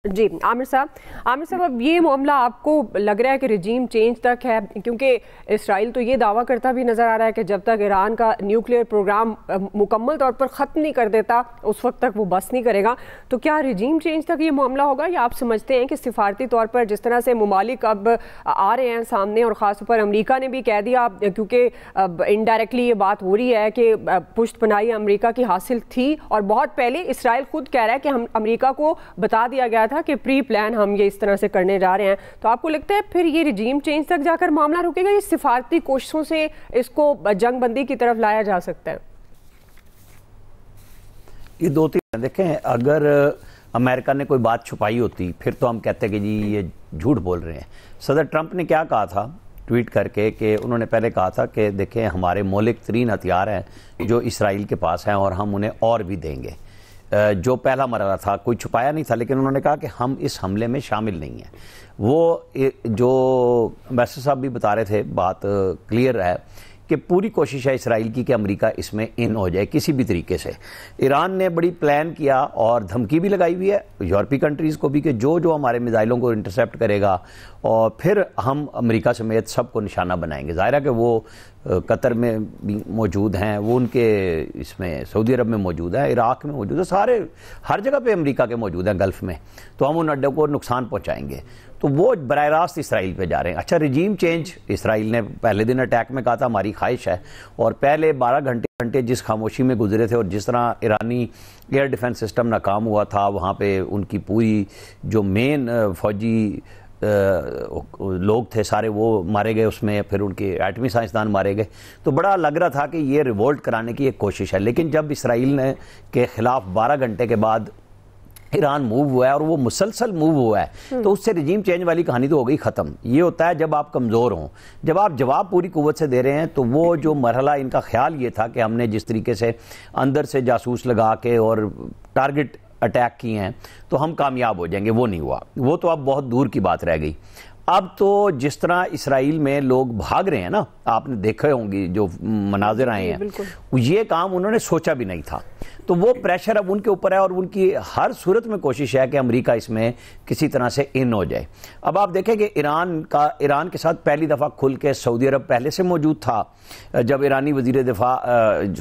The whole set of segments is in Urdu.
جی عامر صاحب اب یہ معاملہ آپ کو لگ رہا ہے کہ رجیم چینج تک ہے، کیونکہ اسرائیل تو یہ دعویٰ کرتا بھی نظر آ رہا ہے کہ جب تک ایران کا نیوکلیئر پروگرام مکمل طور پر ختم نہیں کر دیتا اس وقت تک وہ بس نہیں کرے گا. تو کیا رجیم چینج تک یہ معاملہ ہوگا، یا آپ سمجھتے ہیں کہ سفارتی طور پر جس طرح سے ممالک اب آ رہے ہیں سامنے، اور خاص طور پر امریکہ نے بھی کہہ دیا، کیونکہ انڈائریکٹلی یہ بات ہو رہی ہے کہ پشت پناہی امریکہ کی حاصل تھی، اور بہت پہلے اسرائیل خود کہہ رہا ہے کہ ہم امریکہ کو بتا دیا گیا تھا کہ پری پلان ہم یہ اس طرح سے کرنے جا رہے ہیں. تو آپ کو لگتا ہے پھر یہ رجیم چینج تک جا کر معاملہ رکے گا، یہ سفارتی کوششوں سے اس کو جنگ بندی کی طرف لایا جا سکتا ہے؟ یہ دو تین دیکھیں، اگر امریکہ نے کوئی بات چھپائی ہوتی پھر تو ہم کہتے ہیں کہ جی یہ جھوٹ بول رہے ہیں. صدر ٹرمپ نے کیا کہا تھا ٹویٹ کر کے، کہ انہوں نے پہلے کہا تھا کہ دیکھیں ہمارے مولک ترین ہتھیار ہیں جو اسرائیل کے پاس ہیں اور ہم انہیں اور بھی دیں گے. جو پہلا مرحلہ تھا کوئی چھپایا نہیں تھا، لیکن انہوں نے کہا کہ ہم اس حملے میں شامل نہیں ہیں. وہ جو امبیسڈر صاحب بھی بتا رہے تھے، بات کلیئر ہے کہ پوری کوشش ہے اسرائیل کی کہ امریکہ اس میں ان ہو جائے کسی بھی طریقے سے. ایران نے بڑی پلان کیا اور دھمکی بھی لگائی ہوئی ہے یورپی کنٹریز کو بھی کہ جو ہمارے میزائلوں کو انٹرسیپٹ کرے گا اور پھر ہم امریکہ سمیت سب کو نشانہ بنائیں گے. ظاہر ہے کہ وہ قطر میں بھی موجود ہیں، وہ ان کے اس میں سعودی عرب میں موجود ہیں، عراق میں موجود ہیں، سارے ہر جگہ پہ امریکہ کے موجود ہیں گلف میں. تو ہم ان اڈوں کو نقصان پہنچائیں گے. تو وہ براہ راست اسرائیل پہ جا رہے ہیں. اچھا، رجیم چینج اسرائیل نے پہلے دن اٹیک میں کہا تھا ہماری خواہش ہے، اور پہلے 12 گھنٹے جس خاموشی میں گزرے تھے اور جس طرح ایرانی ایئر ڈیفنس سسٹم ناکام ہوا تھا، وہاں پہ ان کی پوری جو مین فوجی لوگ تھے سارے وہ مارے گئے اس میں، پھر ان کے ایٹمی سائنسدان مارے گئے. تو بڑا لگ رہا تھا کہ یہ ریوولٹ کرانے کی ایک کوشش ہے. لیکن جب اسرائیل نے کے خلاف 12 گھنٹے کے بعد ایران موو ہوا ہے، اور وہ مسلسل موو ہوا ہے، تو اس سے رجیم چینج والی کہانی تو ہو گئی ختم. یہ ہوتا ہے جب آپ کمزور ہوں، جب آپ جواب پوری قوت سے دے رہے ہیں. تو وہ جو مرحلہ ان کا خیال یہ تھا کہ ہم نے جس طریقے سے اندر سے جاسوس لگا کے اور ٹارگٹ اٹیک کیے ہیں تو ہم کامیاب ہو جائیں گے، وہ نہیں ہوا. وہ تو اب بہت دور کی بات رہ گئی. اب تو جس طرح اسرائیل میں لوگ بھاگ رہے ہیں نا، آپ نے دیکھے ہوں گی جو مناظر آئے ہیں، یہ کام انہوں نے سوچا بھی نہیں تھا. تو وہ پریشر اب ان کے اوپر ہے، اور ان کی ہر صورت میں کوشش ہے کہ امریکہ اس میں کسی طرح سے ان ہو جائے. اب آپ دیکھیں کہ ایران کے ساتھ پہلی دفعہ کھل کے سعودی عرب پہلے سے موجود تھا. جب ایرانی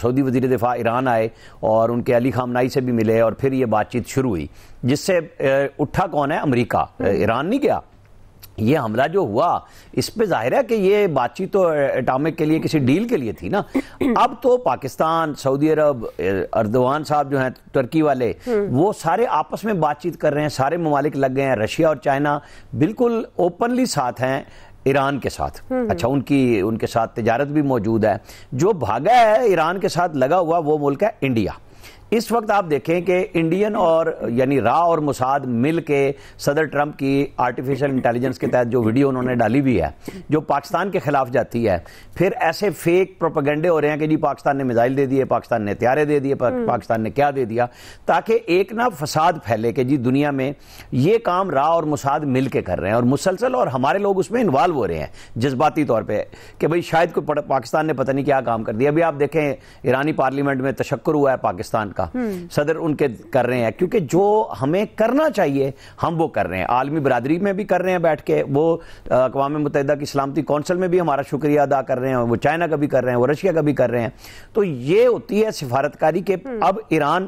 سعودی وزیر دفاع ایران آئے اور ان کے علی خامنائی سے بھی ملے، اور پھر یہ بات چیت شروع ہوئی، جس سے اٹھا کون ہے؟ امریکہ. ایران نہیں گیا. یہ حملہ جو ہوا اس پہ ظاہر ہے کہ یہ بات چیت تو اٹامک کے لیے کسی ڈیل کے لیے تھی نا. اب تو پاکستان، سعودی عرب، اردوان صاحب جو ہیں ترکی والے، وہ سارے آپس میں بات چیت کر رہے ہیں. سارے ممالک لگ گئے ہیں. رشیا اور چائنا بالکل اوپنلی ساتھ ہیں ایران کے ساتھ. اچھا، ان کے ساتھ تجارت بھی موجود ہے. جو بھاگا ہے ایران کے ساتھ لگا ہوا وہ ملک ہے انڈیا. اس وقت آپ دیکھیں کہ انڈین اور یعنی را اور موساد مل کے صدر ٹرمپ کی آرٹیفیشل انٹیلیجنس کے تحت جو ویڈیو انہوں نے ڈالی ہوئی ہے جو پاکستان کے خلاف جاتی ہے، پھر ایسے فیک پروپیگنڈے ہو رہے ہیں کہ جی پاکستان نے میزائل دے دیے، پاکستان نے ہتھیاریں دے دیے، پاکستان نے کیا دے دیا، تاکہ ایک نا فساد پھیلے کہ جی دنیا میں یہ کام را اور موساد مل کے کر رہے ہیں اور مسلسل، اور ہمارے لوگ اس میں انوالو ہو رہے ہیں جذباتی طور پہ کہ بھئی شاید کوئی پاکستان نے پتہ نہیں کیا کام کر دیا. ابھی آپ دیکھیں ایرانی پارلیمنٹ میں تشکر ہوا ہے پاکستان کا، صدر ان کے کر رہے ہیں، کیونکہ جو ہمیں کرنا چاہیے ہم وہ کر رہے ہیں. عالمی برادری میں بھی کر رہے ہیں بیٹھ کے، وہ اقوام متحدہ کی سلامتی کونسل میں بھی ہمارا شکریہ ادا کر رہے ہیں، وہ چائنا کا بھی کر رہے ہیں، وہ رشیا کا بھی کر رہے ہیں. تو یہ ہوتی ہے سفارتکاری کہ اب ایران،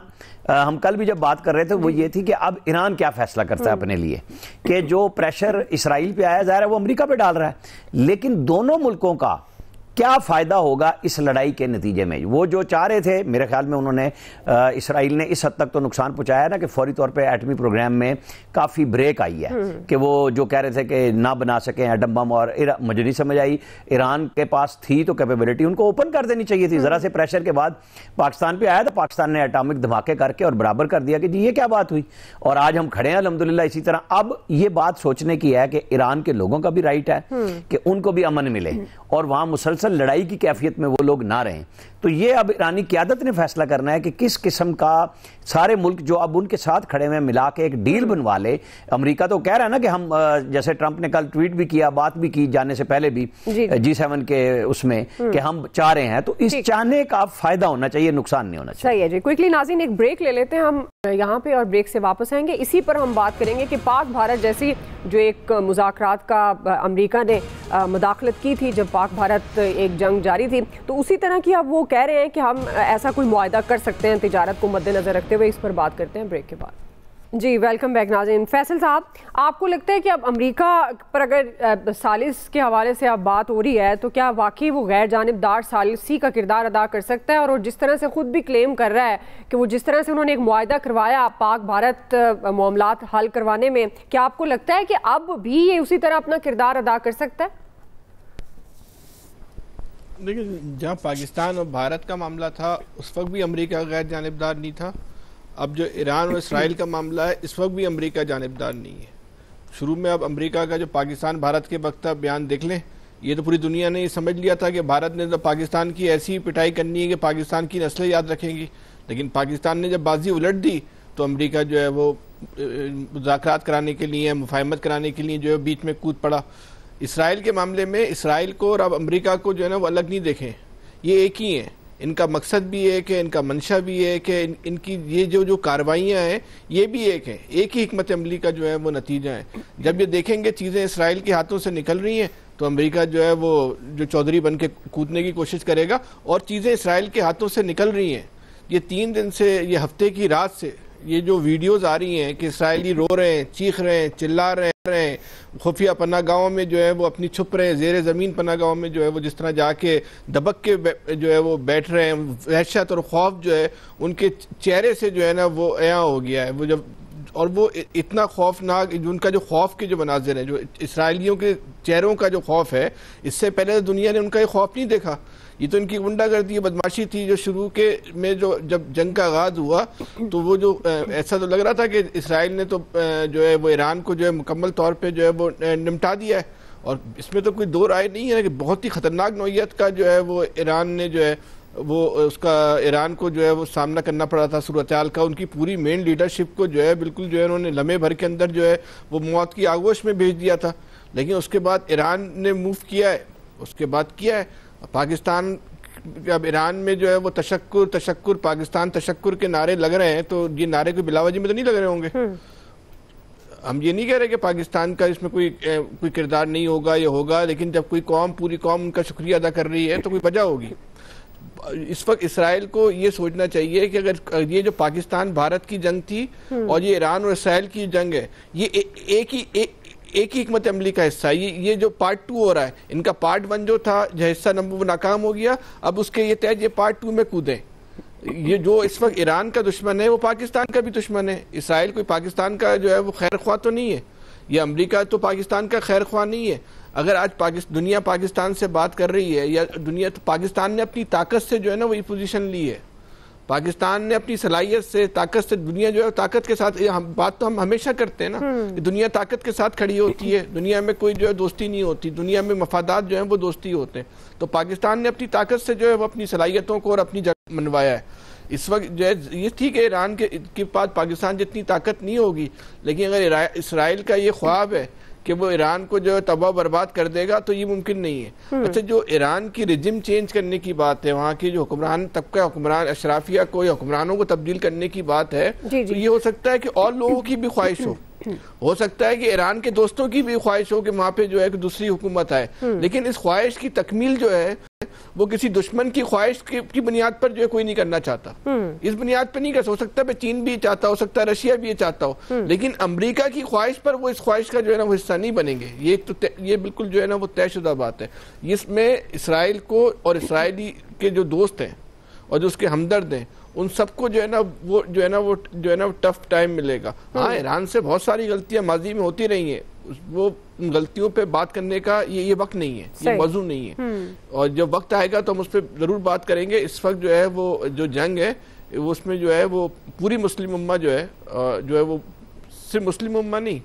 ہم کل بھی جب بات کر رہے تھے وہ یہ تھی کہ اب ایران کیا فیصلہ کرتا ہے اپنے لیے، کہ جو پریشر اسرائیل پہ آیا ظاہر ہے وہ امریکہ پہ ڈال رہا ہے، لیکن دونوں ملکوں کا کیا فائدہ ہوگا اس لڑائی کے نتیجے میں. وہ جو چاہ رہے تھے میرے خیال میں انہوں نے، اسرائیل نے اس حد تک تو نقصان پہنچایا نا کہ فوری طور پہ ایٹمی پروگرام میں کافی بریک آئی ہے، کہ وہ جو کہہ رہے تھے کہ نہ بنا سکیں ایٹم بم، اور مجھے نہیں سمجھ آئی ایران کے پاس تھی تو کیپیبلٹی ان کو اوپن کر دینی چاہیے تھی. ذرا سے پریشر کے بعد پاکستان پہ آیا تو پاکستان نے ایٹامک دھماکے کر کے اور برابر کر دیا کہ جی یہ کیا بات ہوئی، اور آج ہم کھڑے ہیں الحمدللہ اسی طرح. اب یہ بات سوچنے کی ہے کہ ایران کے لوگوں کا بھی رائٹ ہے کہ ان کو بھی امن ملے، اور وہاں مسلسل اصل لڑائی کی کیفیت میں وہ لوگ نہ رہیں. تو یہ اب ایرانی قیادت نے فیصلہ کرنا ہے کہ کس قسم کا سارے ملک جو اب ان کے ساتھ کھڑے ہوئے ملا کے ایک ڈیل بنوا لے. امریکہ تو کہہ رہا ہے نا کہ ہم جیسے ٹرمپ نے کل ٹویٹ بھی کیا, بات بھی کی جانے سے پہلے بھی G7 کے اس میں کہ ہم چاہ رہے ہیں, تو اس چاہنے کا فائدہ ہونا چاہیے, نقصان نہیں ہونا چاہیے. صحیح ہے جی. کوئکلی ناظرین ایک بریک لے لیتے ہیں ہم یہاں پہ اور بریک سے واپس آئیں گے. اسی پر ہم بات کریں گے کہ پاک بھارت جیسی جو ایک مذاکرات کا امریکہ نے مداخلت کی تھی جب پاک بھارت ایک جنگ جاری تھی, تو اسی طرح کی اب وہ کہہ رہے ہیں کہ ہم ایسا کوئی معاہدہ کر سکتے ہیں تجارت کو مد نظر رکھتے ہوئے. اس پر بات کرتے ہیں بریک کے بعد. جی ویلکم بیک ناظرین. فیصل صاحب, آپ کو لگتا ہے کہ اب امریکہ پر اگر ثالث کے حوالے سے اب بات ہو رہی ہے تو کیا واقعی وہ غیر جانبدار ثالثی کا کردار ادا کر سکتا ہے؟ اور جس طرح سے خود بھی کلیم کر رہا ہے کہ وہ جس طرح سے انہوں نے ایک معاہدہ کروایا پاک بھارت معاملات حل کروانے میں, کیا آپ کو لگتا ہے کہ اب بھی یہ اسی طرح اپنا کردار ادا کر سکتا ہے؟ دیکھیں, جہاں پاکستان اور بھارت کا معاملہ تھا اس وقت بھی امریکہ غیر جانبدار نہیں تھا. اب جو ایران اور اسرائیل کا معاملہ ہے اس وقت بھی امریکہ جانبدار نہیں ہے. شروع میں اب امریکہ کا جو پاکستان بھارت کے وقت بیان دیکھ لیں, یہ تو پوری دنیا نے یہ سمجھ لیا تھا کہ بھارت نے تو پاکستان کی ایسی پٹائی کرنی ہے کہ پاکستان کی نسلیں یاد رکھیں گی. لیکن پاکستان نے جب بازی الٹ دی تو امریکہ جو ہے وہ مذاکرات کرانے کے لیے, مفاہمت کرانے کے لیے جو ہے بیچ میں کود پڑا. اسرائیل کے معاملے میں اسرائیل کو اور اب امریکہ کو جو ہے نا وہ الگ نہیں دیکھیں, یہ ایک ہی ہیں. ان کا مقصد بھی ایک ہے, ان کا منشا بھی ایک ہے, ان کی یہ جو کاروائیاں ہیں یہ بھی ایک ہیں, ایک ہی حکمت عملی کا جو ہے وہ نتیجہ ہے. جب یہ دیکھیں گے چیزیں اسرائیل کے ہاتھوں سے نکل رہی ہیں تو امریکہ جو ہے وہ جو چودھری بن کے کودنے کی کوشش کرے گا. اور چیزیں اسرائیل کے ہاتھوں سے نکل رہی ہیں, یہ 3 دن سے, یہ ہفتے کی رات سے یہ جو ویڈیوز آ رہی ہیں کہ اسرائیلی رو رہے ہیں, چیخ رہے ہیں, چلا رہے ہیں, خفیہ پناہ گاہوں میں جو ہے وہ اپنی چھپ رہے ہیں, زیر زمین پناہ گاہوں میں جو ہے وہ جس طرح جا کے دبک کے جو ہے وہ بیٹھ رہے ہیں. وحشت اور خوف جو ہے ان کے چہرے سے جو ہے نا وہ عیاں ہو گیا ہے. وہ جب اور وہ اتنا خوفناک, ان کا جو خوف کے جو مناظر ہیں, جو اسرائیلیوں کے چہروں کا جو خوف ہے, اس سے پہلے دنیا نے ان کا یہ خوف نہیں دیکھا. یہ تو ان کی غنڈہ گردی بدماشی تھی جو شروع کے میں جب جنگ کا آغاز ہوا تو وہ جو ایسا تو لگ رہا تھا کہ اسرائیل نے تو جو ہے وہ ایران کو جو ہے مکمل طور پہ جو ہے وہ نمٹا دیا ہے. اور اس میں تو کوئی دو رائے نہیں ہے کہ بہت ہی خطرناک نوعیت کا جو ہے وہ ایران نے جو ہے وہ اس کا ایران کو جو ہے وہ سامنا کرنا پڑا تھا صورتحال کا. ان کی پوری مین لیڈرشپ کو جو ہے بالکل جو ہے انہوں نے لمحے بھر کے اندر جو ہے وہ موت کی آغوش میں بھیج دیا تھا. لیکن اس کے بعد ایران نے موو کیا ہے, اس کے بعد کیا ہے پاکستان. اب ایران میں جو ہے وہ تشکر پاکستان تشکر کے نعرے لگ رہے ہیں, تو یہ نعرے کوئی بلا وجہ میں تو نہیں لگ رہے ہوں گے. ہم یہ نہیں کہہ رہے کہ پاکستان کا اس میں کوئی کردار نہیں ہوگا, یہ ہوگا, لیکن جب کوئی قوم, پوری قوم ان کا شکریہ ادا کر رہی ہے تو کوئی وجہ ہوگی. اس وقت اسرائیل کو یہ سوچنا چاہیے کہ اگر یہ جو پاکستان بھارت کی جنگ تھی اور یہ ایران اور اسرائیل کی جنگ ہے, یہ ایک ہی حکمت عملی کا حصہ ہے. یہ جو پارٹ 2 ہو رہا ہے, ان کا پارٹ 1 جو تھا جو حصہ نمبر وہ ناکام ہو گیا, اب اس کے یہ تحت یہ پارٹ 2 میں کودیں. یہ جو اس وقت ایران کا دشمن ہے وہ پاکستان کا بھی دشمن ہے. اسرائیل کوئی پاکستان کا جو ہے وہ خیر خواہ تو نہیں ہے, یہ امریکہ تو پاکستان کا خیر خواہ نہیں ہے. اگر آج دنیا پاکستان سے بات کر رہی ہے, یا دنیا, تو پاکستان نے اپنی طاقت سے جو ہے نا وہی پوزیشن لی ہے. پاکستان نے اپنی صلاحیت سے, طاقت سے, دنیا جو ہے طاقت کے ساتھ, بات تو ہم ہمیشہ کرتے ہیں نا کہ دنیا طاقت کے ساتھ کھڑی ہوتی ہے, دنیا میں کوئی جو ہے دوستی نہیں ہوتی, دنیا میں مفادات جو ہیں وہ دوستی ہوتے ہیں. تو پاکستان نے اپنی طاقت سے جو ہے وہ اپنی صلاحیتوں کو اور اپنی جگہ منوایا ہے. اس وقت جو ہے یہ ٹھیک ہے ایران کے پاس پاکستان جتنی طاقت نہیں ہوگی, لیکن اگر اسرائیل کا یہ خواب ہے کہ وہ ایران کو جو ہے تباہ برباد کر دے گا تو یہ ممکن نہیں ہے. اچھا, جو ایران کی رجم چینج کرنے کی بات ہے, وہاں کی جو حکمران طبقہ, حکمران اشرافیہ کو یا حکمرانوں کو تبدیل کرنے کی بات ہے, تو یہ ہو سکتا ہے کہ اور لوگوں کی بھی خواہش ہو سکتا ہے کہ ایران کے دوستوں کی بھی خواہش ہو کہ وہاں پہ جو ہے کہ دوسری حکومت آئے, لیکن اس خواہش کی تکمیل جو ہے وہ کسی دشمن کی خواہش کی بنیاد پر جو ہے کوئی نہیں کرنا چاہتا. اس بنیاد پر نہیں کر سکتا ہے چین بھی چاہتا ہو سکتا ہے, رشیا بھی یہ چاہتا ہو, لیکن امریکہ کی خواہش پر وہ اس خواہش کا جو ہے نا وہ حصہ نہیں بنیں گے. یہ بالکل جو ہے نا وہ طے شدہ بات ہے. اس میں اسرائیل کو اور اسرائیلی کے جو دوست ہیں اور جو اس کے ہمدرد ہیں, ان سب کو جو ہے نا وہ ٹف ٹائم ملے گا. ہاں, ایران سے بہت ساری غلطیاں ماضی میں ہوتی رہی ہیں, وہ ان غلطیوں پہ بات کرنے کا یہ وقت نہیں ہے, یہ موضوع نہیں ہے. اور جب وقت آئے گا تو ہم اس پہ ضرور بات کریں گے. اس وقت جو ہے وہ جو جنگ ہے اس میں جو ہے وہ پوری مسلم امہ جو ہے وہ صرف مسلم امہ نہیں,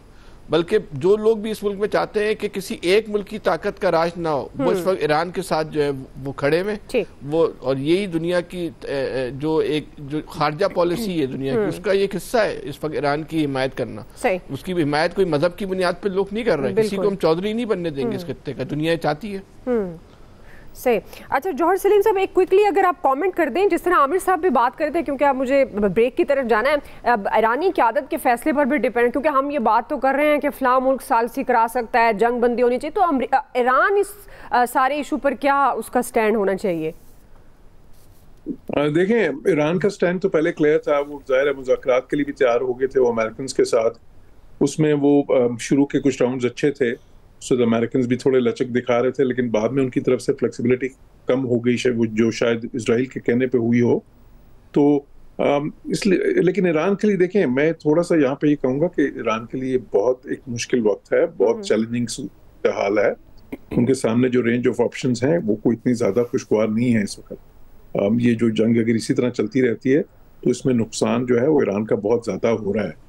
بلکہ جو لوگ بھی اس ملک میں چاہتے ہیں کہ کسی ایک ملک کی طاقت کا راج نہ ہو، وہ اس وقت ایران کے ساتھ جو ہے وہ کھڑے ہوئے، وہ اور یہی دنیا کی جو خارجہ پالیسی ہے دنیا کی، اس کا ایک حصہ ہے اس وقت ایران کی حمایت کرنا۔ اس کی حمایت کوئی مذہب کی بنیاد پہ لوگ نہیں کر رہے، کسی کو ہم چودھری نہیں بننے دیں گے اس خطے کا، دنیا چاہتی ہے۔ صحیح۔ اچھا جوہر سلیم صاحب، ایک کوئکلی اگر آپ کامنٹ کر دیں، جس طرح عامر صاحب بھی بات کرتے ہیں، کیونکہ اب مجھے بریک کی طرف جانا ہے، اب ایرانی قیادت کے فیصلے پر بھی ڈیپینڈ، کیونکہ ہم یہ بات تو کر رہے ہیں کہ فلاں ملک ثالثی کرا سکتا ہے، جنگ بندی ہونی چاہیے، تو ایران اس سارے ایشو پر کیا اس کا سٹینڈ ہونا چاہیے؟ دیکھیں ایران کا سٹینڈ تو پہلے کلیئر تھا، وہ ظاہر ہے مذاکرات کے لیے بھی تیار ہو گئے تھے وہ امریکنز کے ساتھ، اس میں وہ شروع کے کچھ راؤنڈز اچھے تھے، سو امریکنز بھی تھوڑے لچک دکھا رہے تھے، لیکن بعد میں ان کی طرف سے فلیکسیبلٹی کم ہو گئی، جو شاید اسرائیل کے کہنے پہ ہوئی ہو، تو اس لیے لیکن ایران کے لیے دیکھیں میں تھوڑا سا یہاں پہ یہ کہوں گا کہ ایران کے لیے بہت ایک مشکل وقت ہے، بہت چیلنجنگ حال ہے، ان کے سامنے جو رینج آف آپشنز ہیں وہ کوئی اتنی زیادہ خوشگوار نہیں ہے اس وقت۔ یہ جو جنگ اگر اسی طرح چلتی رہتی ہے تو اس میں نقصان جو ہے وہ ایران کا بہت زیادہ ہو رہا ہے۔